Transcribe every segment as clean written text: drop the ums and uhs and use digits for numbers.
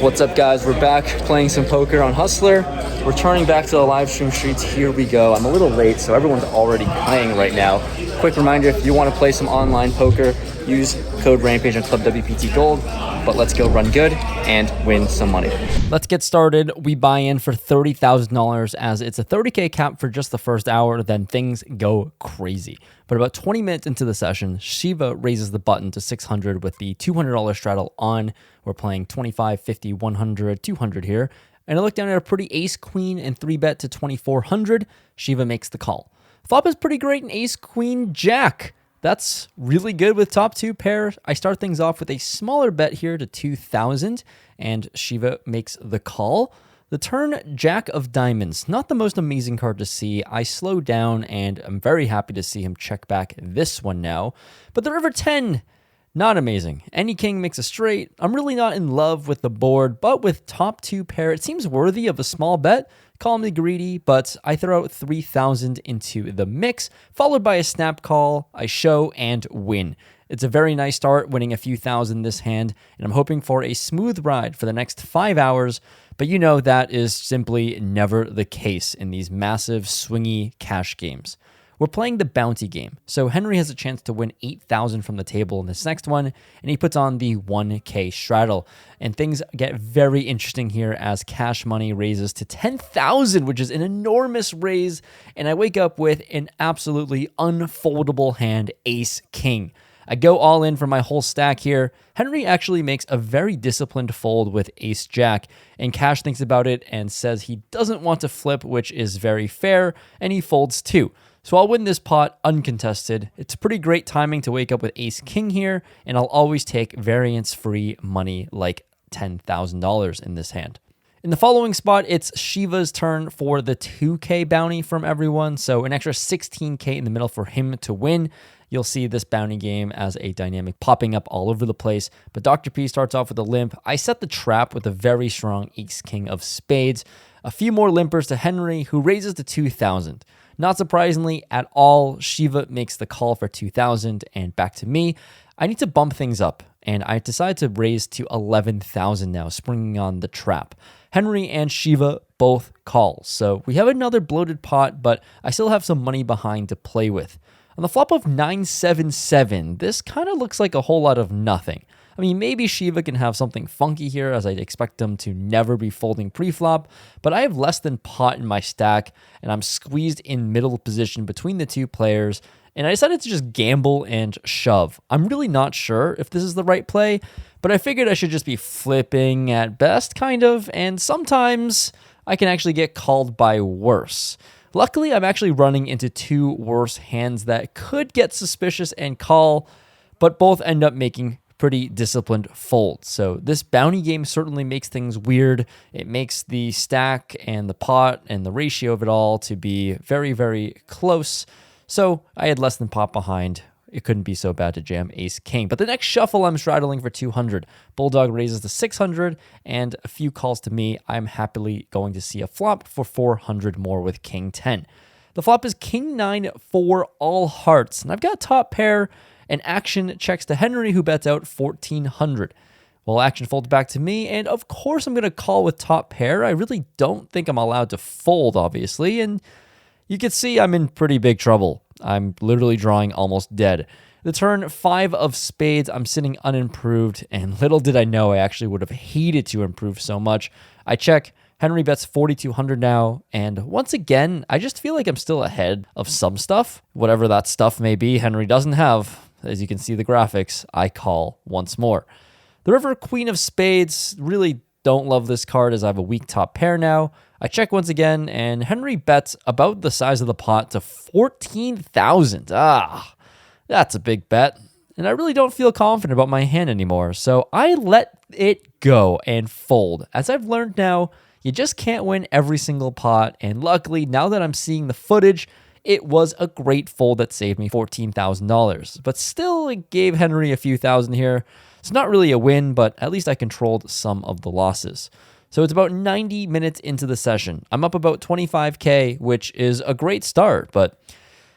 What's up, guys? We're back playing some poker on Hustler. Returning back to the live stream streets. Here we go. I'm a little late, so everyone's already playing right now. Quick reminder, if you want to play some online poker, use code Rampage on Club WPT Gold. But let's go run good and win some money. Let's get started. We buy in for $30,000 as it's a 30K cap for just the first hour, then things go crazy. But about 20 minutes into the session, Shiva raises the button to 600 with the $200 straddle on. We're playing 25, 50, 100, 200 here. And I look down at a pretty ace queen and 3-bet to 2,400. Shiva makes the call. Flop is pretty great in ace queen jack. That's really good with top two pair. I start things off with a smaller bet here to 2,000, and Shiva makes the call. The turn, Jack of Diamonds. Not the most amazing card to see. I slow down, and I'm very happy to see him check back this one now. But the river 10, not amazing. Any king makes a straight. I'm really not in love with the board, but with top two pair, it seems worthy of a small bet. Call me greedy, but I throw out 3,000 into the mix, followed by a snap call, I show, and win. It's a very nice start, winning a few thousand this hand, and I'm hoping for a smooth ride for the next 5 hours, but you know that is simply never the case in these massive, swingy cash games. We're playing the bounty game, so Henry has a chance to win 8,000 from the table in this next one, and he puts on the 1K straddle. And things get very interesting here as cash money raises to 10,000, which is an enormous raise, and I wake up with an absolutely unfoldable hand, ace king. I go all in for my whole stack here. Henry actually makes a very disciplined fold with ace jack, and Cash thinks about it and says he doesn't want to flip, which is very fair, and he folds too. So I'll win this pot uncontested. It's pretty great timing to wake up with ace king here, and I'll always take variance-free money like $10,000 in this hand. In the following spot, it's Shiva's turn for the 2K bounty from everyone, so an extra 16K in the middle for him to win. You'll see this bounty game as a dynamic popping up all over the place, but Dr. P starts off with a limp. I set the trap with a very strong ace-king of spades. A few more limpers to Henry, who raises to 2,000. Not surprisingly at all, Shiva makes the call for 2,000, and back to me. I need to bump things up, and I decide to raise to 11,000 now, springing on the trap. Henry and Shiva both call, so we have another bloated pot, but I still have some money behind to play with. On the flop of 977, this kind of looks like a whole lot of nothing. I mean, maybe Shiva can have something funky here, as I'd expect him to never be folding pre-flop, but I have less than pot in my stack, and I'm squeezed in middle position between the two players, and I decided to just gamble and shove. I'm really not sure if this is the right play, but I figured I should just be flipping at best, kind of, and sometimes I can actually get called by worse. Luckily, I'm actually running into two worse hands that could get suspicious and call, but both end up making pretty disciplined fold. So this bounty game certainly makes things weird. It makes the stack and the pot and the ratio of it all to be very, very close. So I had less than pot behind. It couldn't be so bad to jam ace king. But the next shuffle, I'm straddling for 200. Bulldog raises to 600 and a few calls to me. I'm happily going to see a flop for 400 more with king 10. The flop is king 9 for all hearts. And I've got top pair. And action checks to Henry, who bets out 1,400. Well, action folds back to me, and of course I'm going to call with top pair. I really don't think I'm allowed to fold, obviously, and you can see I'm in pretty big trouble. I'm literally drawing almost dead. The turn, 5 of spades, I'm sitting unimproved, and little did I know I actually would have hated to improve so much. I check. Henry bets 4,200 now, and once again, I just feel like I'm still ahead of some stuff. Whatever that stuff may be, Henry doesn't have. As you can see the graphics, I call once more. The river queen of spades, really don't love this card as I have a weak top pair now. I check once again, and Henry bets about the size of the pot to 14,000. That's a big bet. And I really don't feel confident about my hand anymore, so I let it go and fold. As I've learned now, you just can't win every single pot, and luckily, now that I'm seeing the footage, it was a great fold that saved me $14,000. But still, it gave Henry a few thousand here. It's not really a win, but at least I controlled some of the losses. So it's about 90 minutes into the session. I'm up about 25K, which is a great start, but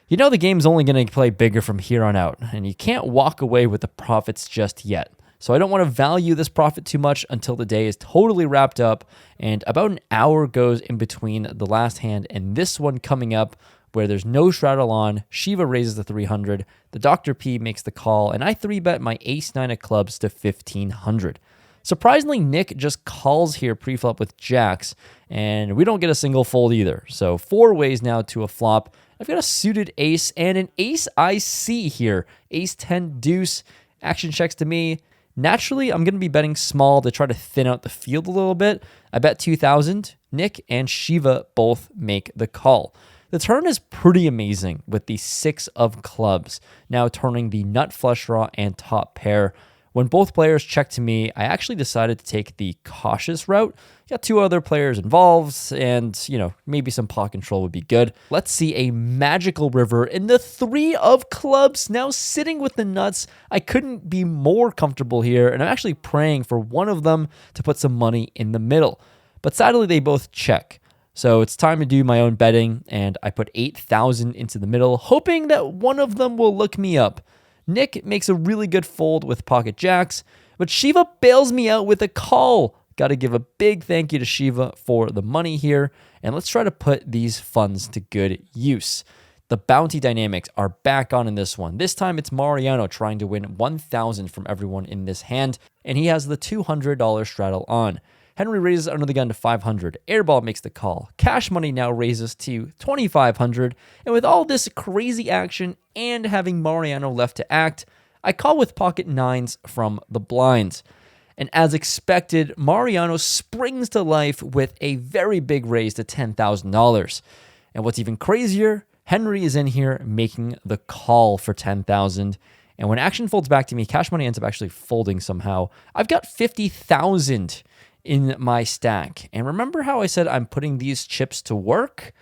you know the game's only going to play bigger from here on out, and you can't walk away with the profits just yet. So I don't want to value this profit too much until the day is totally wrapped up, and about an hour goes in between the last hand and this one coming up where there's no straddle on. Shiva raises the 300, the Dr. P makes the call, and I 3-bet my ace-9 of clubs to 1,500. Surprisingly, Nick just calls here pre-flop with jacks, and we don't get a single fold either. So 4 ways now to a flop. I've got a suited ace and an ace I see here. Ace 10 deuce, action checks to me. Naturally, I'm going to be betting small to try to thin out the field a little bit. I bet 2,000. Nick and Shiva both make the call. The turn is pretty amazing with the 6 of clubs, now turning the nut flush draw and top pair. When both players checked to me, I actually decided to take the cautious route. Got 2 other players involved, and, maybe some pot control would be good. Let's see a magical river in the 3 of clubs, now sitting with the nuts. I couldn't be more comfortable here, and I'm actually praying for one of them to put some money in the middle. But sadly, they both check. So it's time to do my own betting, and I put 8,000 into the middle, hoping that one of them will look me up. Nick makes a really good fold with pocket jacks, but Shiva bails me out with a call. Got to give a big thank you to Shiva for the money here, and let's try to put these funds to good use. The bounty dynamics are back on in this one. This time it's Mariano trying to win 1,000 from everyone in this hand, and he has the $200 straddle on. Henry raises under the gun to 500. Airball makes the call. Cash money now raises to 2,500. And with all this crazy action and having Mariano left to act, I call with pocket 9s from the blinds. And as expected, Mariano springs to life with a very big raise to $10,000. And what's even crazier, Henry is in here making the call for 10,000. And when action folds back to me, cash money ends up actually folding somehow. I've got 50,000 in my stack. And remember how I said I'm putting these chips to work?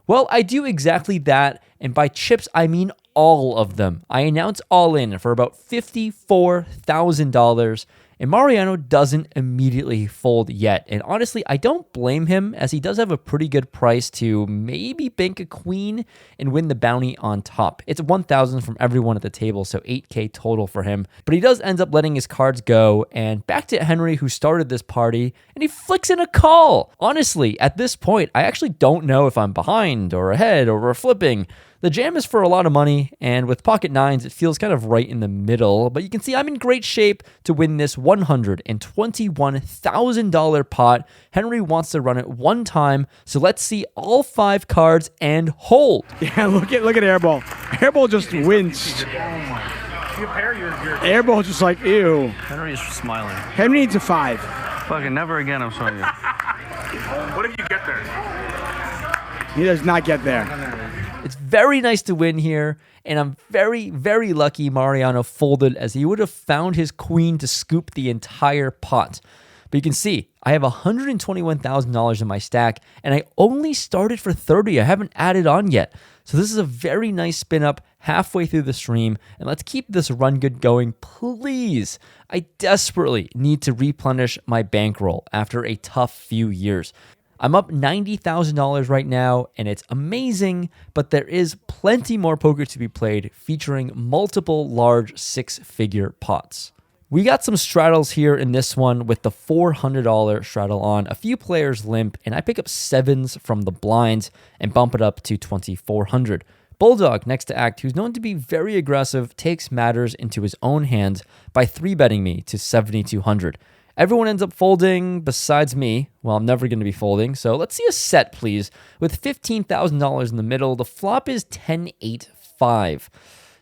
Well, I do exactly that. And by chips, I mean all of them. I announce all in for about $54,000. And Mariano doesn't immediately fold yet. And honestly, I don't blame him, as he does have a pretty good price to maybe bank a queen and win the bounty on top. It's 1,000 from everyone at the table, so 8K total for him. But he does end up letting his cards go, and back to Henry, who started this party, and he flicks in a call. Honestly, at this point, I actually don't know if I'm behind or ahead or we're flipping. The jam is for a lot of money, and with pocket 9s, it feels kind of right in the middle, but you can see I'm in great shape to win this $121,000 pot. Henry wants to run it one time, so let's see all 5 cards and hold. Yeah, look at Airball. Airball just winced. Airball just like, ew. Henry is smiling. Henry needs a 5. Fucking never again, I'm showing you. What if you get there? He does not get there. It's very nice to win here, and I'm very, very lucky Mariano folded, as he would have found his queen to scoop the entire pot. But you can see, I have $121,000 in my stack, and I only started for 30. I haven't added on yet. So this is a very nice spin up halfway through the stream, and let's keep this run good going, please. I desperately need to replenish my bankroll after a tough few years. I'm up $90,000 right now, and it's amazing, but there is plenty more poker to be played, featuring multiple large 6-figure pots. We got some straddles here in this one with the $400 straddle on. A few players limp, and I pick up 7s from the blinds and bump it up to 2,400. Bulldog, next to act, who's known to be very aggressive, takes matters into his own hands by 3-betting me to 7,200. Everyone ends up folding besides me. Well, I'm never going to be folding, so let's see a set, please. With $15,000 in the middle, the flop is 10-8-5.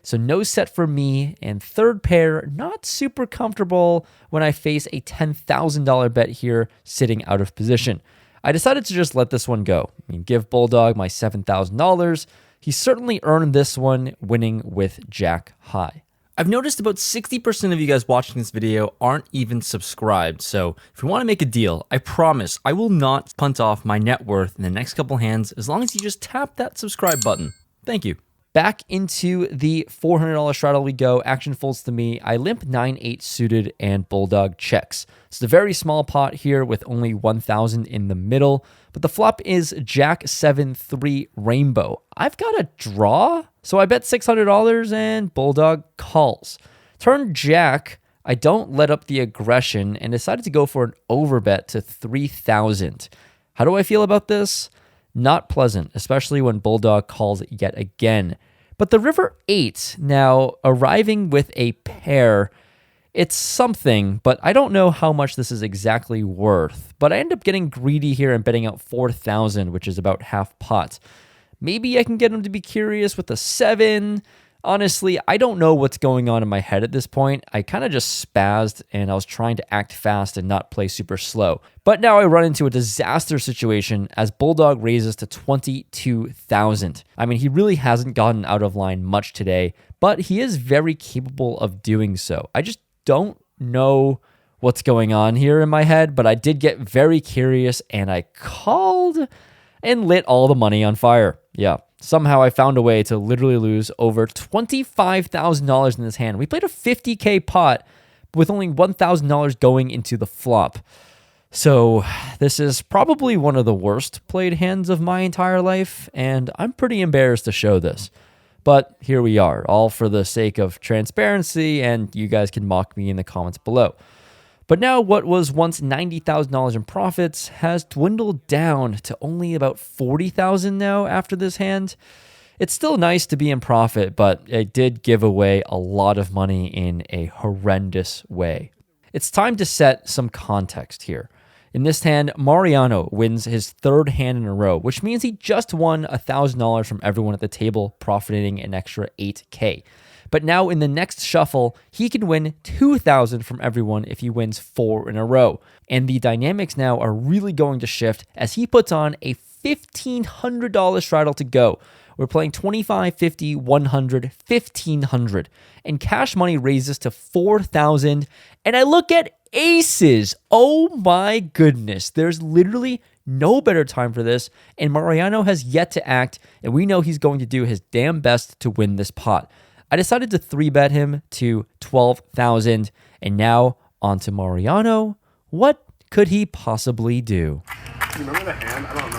So no set for me, and third pair, not super comfortable when I face a $10,000 bet here sitting out of position. I decided to just let this one go. Give Bulldog my $7,000. He certainly earned this one, winning with Jack high. I've noticed about 60% of you guys watching this video aren't even subscribed, so if you want to make a deal, I promise I will not punt off my net worth in the next couple hands as long as you just tap that subscribe button. Thank you. Back into the $400 straddle we go. Action folds to me. I limp 9-8 suited and Bulldog checks. It's a very small pot here with only 1,000 in the middle, but the flop is Jack 7-3 Rainbow. I've got a draw, so I bet $600 and Bulldog calls. Turn Jack, I don't let up the aggression and decided to go for an overbet to 3,000. How do I feel about this? Not pleasant, especially when Bulldog calls yet again. But the river 8 now arriving with a pair. It's something, but I don't know how much this is exactly worth. But I end up getting greedy here and betting out 4,000, which is about half pot. Maybe I can get him to be curious with a 7. Honestly, I don't know what's going on in my head at this point. I kind of just spazzed and I was trying to act fast and not play super slow. But now I run into a disaster situation as Bulldog raises to 22,000. I mean, he really hasn't gotten out of line much today, but he is very capable of doing so. I just don't know what's going on here in my head, but I did get very curious and I called and lit all the money on fire. Yeah. Somehow I found a way to literally lose over $25,000 in this hand. We played a 50K pot with only $1,000 going into the flop. So this is probably one of the worst played hands of my entire life, and I'm pretty embarrassed to show this. But here we are, all for the sake of transparency, and you guys can mock me in the comments below. But now what was once $90,000 in profits has dwindled down to only about $40,000 now after this hand. It's still nice to be in profit, but it did give away a lot of money in a horrendous way. It's time to set some context here. In this hand, Mariano wins his third hand in a row, which means he just won $1,000 from everyone at the table, profiting an extra $8K. But now in the next shuffle, he can win $2,000 from everyone if he wins 4 in a row. And the dynamics now are really going to shift as he puts on a $1,500 straddle to go. We're playing 25, 50, 100, 1,500. And cash money raises to 4,000. And I look at aces. Oh my goodness. There's literally no better time for this. And Mariano has yet to act. And we know he's going to do his damn best to win this pot. I decided to 3-bet him to 12,000, and now on to Mariano. What could he possibly do? You remember the hand? I don't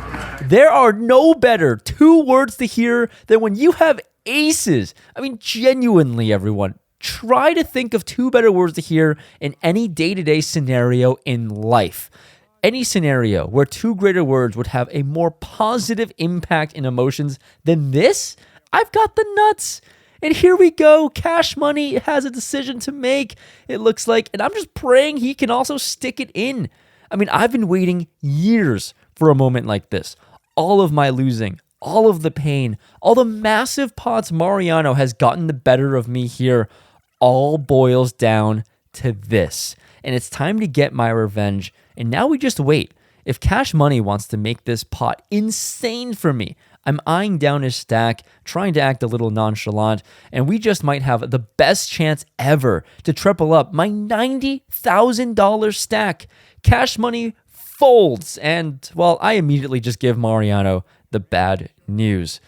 remember. There are no better 2 words to hear than when you have aces. I mean, genuinely, everyone, try to think of 2 better words to hear in any day-to-day scenario in life. Any scenario where 2 greater words would have a more positive impact in emotions than this, I've got the nuts. And here we go. Cash Money has a decision to make, it looks like. And I'm just praying he can also stick it in. I mean, I've been waiting years for a moment like this. All of my losing, all of the pain, all the massive pots Mariano has gotten the better of me here, all boils down to this. And it's time to get my revenge. And now we just wait. If Cash Money wants to make this pot insane for me, I'm eyeing down his stack, trying to act a little nonchalant, and we just might have the best chance ever to triple up my $90,000 stack. Cash Money folds, and, well, I immediately just give Mariano the bad news.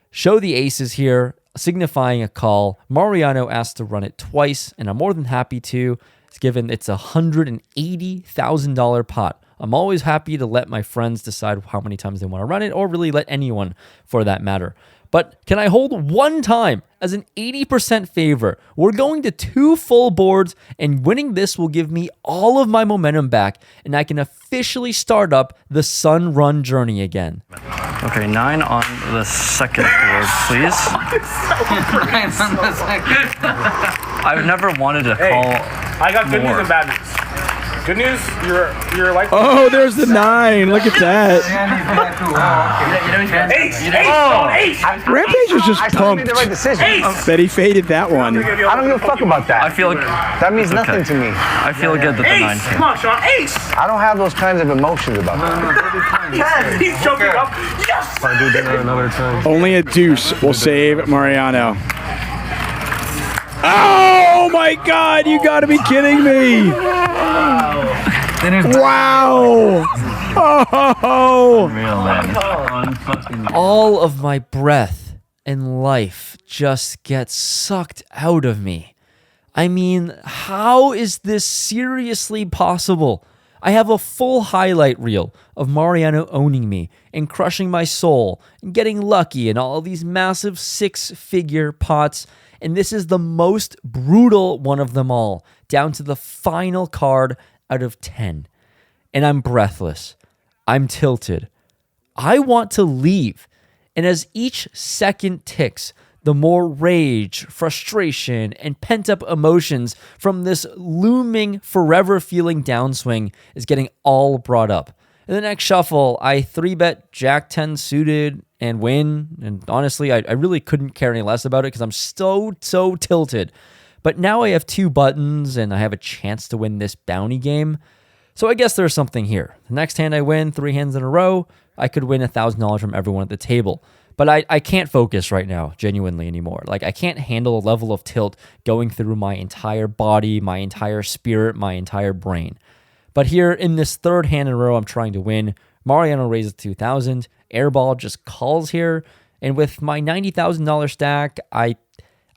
Show the aces here, signifying a call. Mariano asked to run it twice, and I'm more than happy to, given it's a $180,000 pot. I'm always happy to let my friends decide how many times they want to run it, or really let anyone for that matter. But can I hold one time as an 80% favor? We're going to 2 full boards, and winning this will give me all of my momentum back, and I can officially start up the Sun Run journey again. Okay, 9 on the second board, please. 9 on the second. I've never wanted to call. I got good news and bad news. Good news, you're like. Oh, there's the 9. Look at that. Ace! Rampage was just pumped the right decision. that he faded that one. I don't give a fuck about that. I feel that means nothing to me. I feel good that the 9 Ace! came. Come on, Sean, ace! I don't have those kinds of emotions about that. He's choking up. Yes! I'll do dinner another time. Only a deuce will save Mariano. Oh my God! You gotta be kidding me! Wow! Oh! Real man. All of my breath and life just gets sucked out of me. I mean, how is this seriously possible? I have a full highlight reel of Mariano owning me and crushing my soul and getting lucky in all of these massive 6-figure pots. And this is the most brutal one of them all, down to the final card out of 10. And I'm breathless. I'm tilted. I want to leave. And as each second ticks, the more rage, frustration, and pent-up emotions from this looming, forever feeling downswing is getting all brought up. In the next shuffle, I 3-bet Jack 10 suited and win. And honestly, I really couldn't care any less about it because I'm so tilted. But now I have 2 buttons and I have a chance to win this bounty game. So I guess there's something here. The next hand I win, 3 hands in a row, I could win $1,000 from everyone at the table. But I can't focus right now, genuinely, anymore. Like, I can't handle a level of tilt going through my entire body, my entire spirit, my entire brain. But here, in this 3rd hand in a row I'm trying to win, Mariano raises 2,000, Airball just calls here, and with my $90,000 stack, I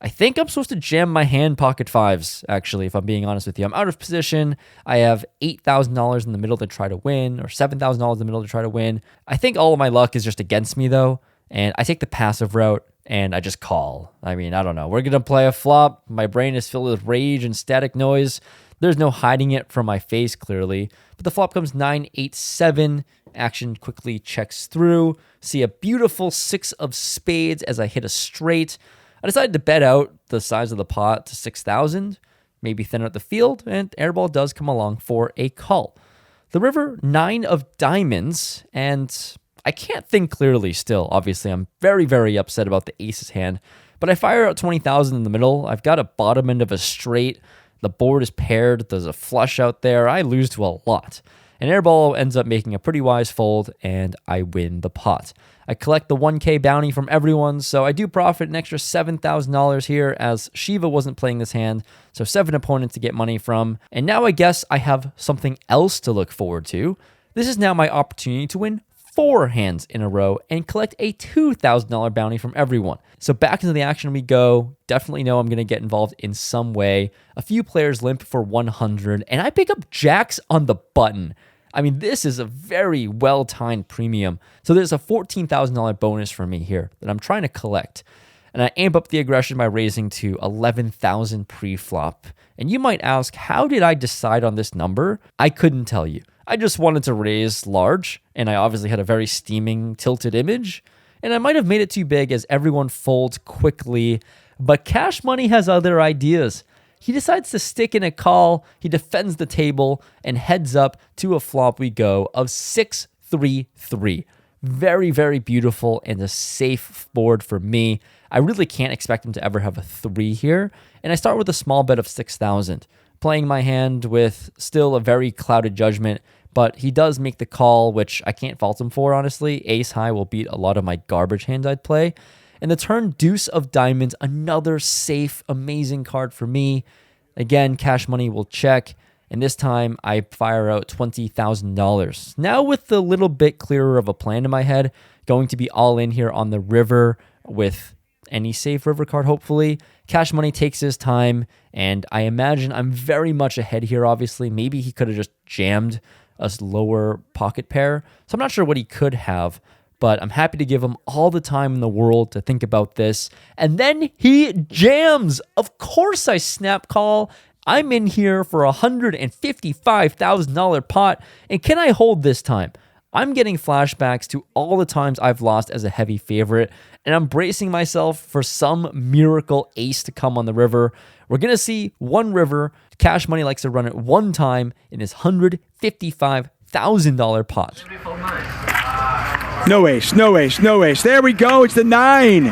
think I'm supposed to jam my hand pocket 5s, actually, if I'm being honest with you. I'm out of position. I have $8,000 in the middle to try to win, or $7,000 in the middle to try to win. I think all of my luck is just against me, though. And I take the passive route, and I just call. I mean, I don't know. We're going to play a flop. My brain is filled with rage and static noise. There's no hiding it from my face, clearly. But the flop comes 9-8-7. Action quickly checks through. See a beautiful 6 of spades as I hit a straight. I decided to bet out the size of the pot to 6,000, maybe thin out the field, and Airball does come along for a call. The river, 9 of diamonds, and I can't think clearly still. Obviously, I'm very upset about the aces hand, but I fire out 20,000 in the middle. I've got a bottom end of a straight. The board is paired. There's a flush out there. I lose to a lot. And Airball ends up making a pretty wise fold, and I win the pot. I collect the 1K bounty from everyone, so I do profit an extra $7,000 here as Shiva wasn't playing this hand, so 7 opponents to get money from. And now I guess I have something else to look forward to. This is now my opportunity to win 4 hands in a row and collect a $2,000 bounty from everyone. So back into the action we go. Definitely know I'm going to get involved in some way. A few players limp for 100, and I pick up jacks on the button. I mean, this is a very well-timed premium. So there's a $14,000 bonus for me here that I'm trying to collect. And I amp up the aggression by raising to 11,000 pre-flop. And you might ask, how did I decide on this number? I couldn't tell you. I just wanted to raise large, and I obviously had a very steaming, tilted image. And I might have made it too big as everyone folds quickly. But Cash Money has other ideas. He decides to stick in a call, he defends the table, and heads up to a flop we go of 6-3-3. Very beautiful and a safe board for me. I really can't expect him to ever have a 3 here. And I start with a small bet of 6,000, playing my hand with still a very clouded judgment, but he does make the call, which I can't fault him for, honestly. Ace high will beat a lot of my garbage hands I'd play. And the turn deuce of diamonds, another safe, amazing card for me. Again, Cash Money will check. And this time I fire out $20,000. Now with a little bit clearer of a plan in my head, going to be all in here on the river with any safe river card, hopefully. Cash Money takes his time, and I imagine I'm very much ahead here, obviously. Maybe he could have just jammed a lower pocket pair. So I'm not sure what he could have, but I'm happy to give him all the time in the world to think about this. And then he jams. Of course I snap call. I'm in here for a $155,000 pot. And can I hold this time? I'm getting flashbacks to all the times I've lost as a heavy favorite, and I'm bracing myself for some miracle ace to come on the river. We're going to see one river. Cash Money likes to run it one time in his $155,000 pot. No ace, no ace, no ace. There we go. It's the 9.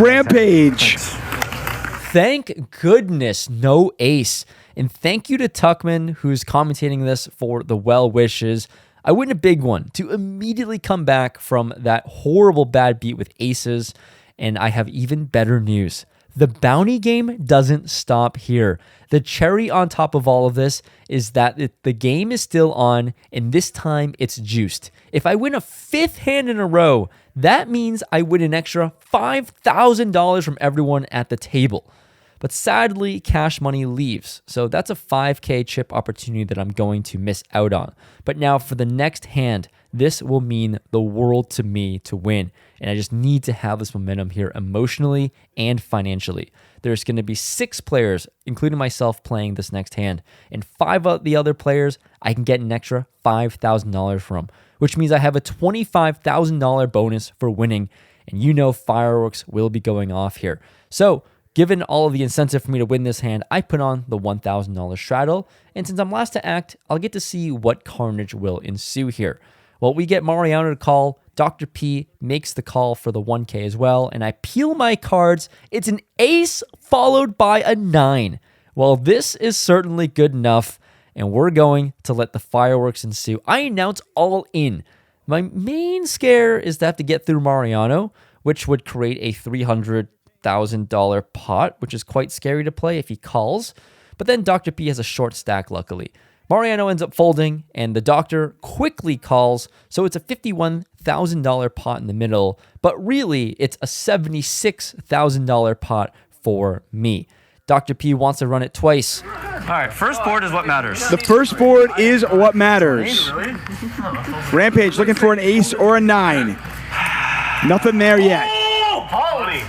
Rampage. Thank goodness, no ace. And thank you to Tuckman, who's commentating this, for the well wishes. I win a big one to immediately come back from that horrible bad beat with aces. And I have even better news. The bounty game doesn't stop here. The cherry on top of all of this is that the game is still on, and this time it's juiced. If I win a 5th hand in a row, that means I win an extra $5,000 from everyone at the table. But sadly, cash money leaves. So that's a 5K chip opportunity that I'm going to miss out on. But now for the next hand, this will mean the world to me to win. And I just need to have this momentum here emotionally and financially. There's going to be 6 players, including myself, playing this next hand. And 5 of the other players, I can get an extra $5,000 from, which means I have a $25,000 bonus for winning. And you know fireworks will be going off here. So given all of the incentive for me to win this hand, I put on the $1,000 straddle. And since I'm last to act, I'll get to see what carnage will ensue here. Well, we get Mariano to call. Dr. P makes the call for the 1K as well, and I peel my cards. It's an ace followed by a 9. Well, this is certainly good enough, and we're going to let the fireworks ensue. I announce all in. My main scare is to have to get through Mariano, which would create a $300,000 pot, which is quite scary to play if he calls. But then Dr. P has a short stack, luckily. Mariano ends up folding, and the doctor quickly calls, so it's a $51,000 pot in the middle, but really, it's a $76,000 pot for me. Dr. P wants to run it twice. All right, first board is what matters. The first board is what matters. Rampage looking for an ace or a 9. Nothing there yet. Holy.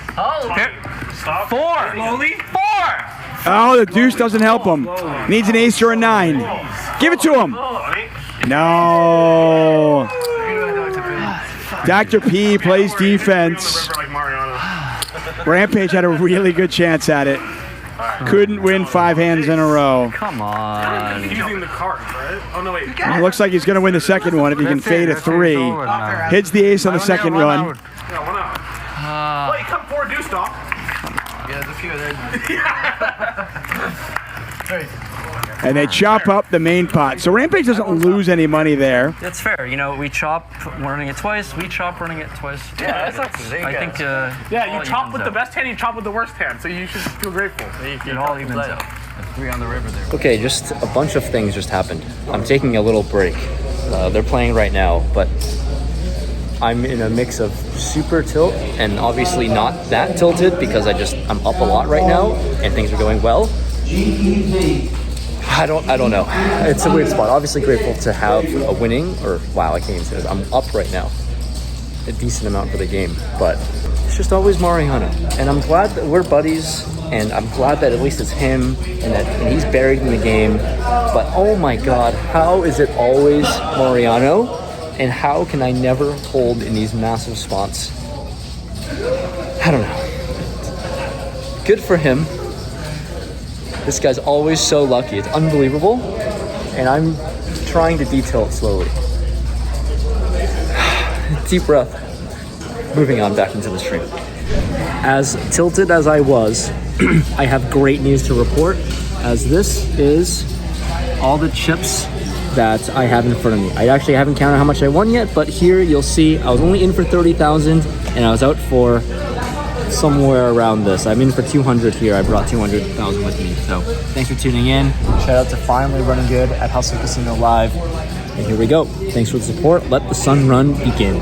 Stop. 4. Slowly. 4. Oh, the deuce doesn't help him. Needs an ace or a 9. Give it to him. No. Dr. P plays defense. Rampage had a really good chance at it. Couldn't win 5 hands in a row. Come on. Using the cards, right? Oh, no, wait. It looks like he's going to win the second one if he can fade a 3. Hits the ace on the second run. Yeah, 1 out. Wait, come 4 deuce, stop. Yeah, there's a few of those. And they chop up the main pot. So Rampage doesn't lose any money there. That's fair. You know, we chop running it twice. We chop running it twice. Yeah, that's not I think. Yeah, you chop with the best hand, you chop with the worst hand, so you should feel grateful. It all evens out. 3 on the river there. Okay, just a bunch of things just happened. I'm taking a little break. They're playing right now, but I'm in a mix of super tilt and obviously not that tilted because I'm up a lot right now and things are going well. I don't know. It's a weird spot. Obviously grateful to have a winning, or wow, I can't even say this. I'm up right now. A decent amount for the game, but it's just always Mariano. And I'm glad that we're buddies, and I'm glad that at least it's him and he's buried in the game. But oh my God, how is it always Mariano? And how can I never hold in these massive spots? I don't know. Good for him. This guy's always so lucky. It's unbelievable. And I'm trying to detail it slowly. Deep breath. Moving on back into the stream. As tilted as I was, I have great news to report, as this is all the chips that I have in front of me. I actually haven't counted how much I won yet, but here you'll see I was only in for 30,000 and I was out for somewhere around this. I'm in for 200 here. I brought 200,000 with me. So thanks for tuning in. Shout out to finally running good at Hustle Casino Live. And here we go. Thanks for the support. Let the sun run begin.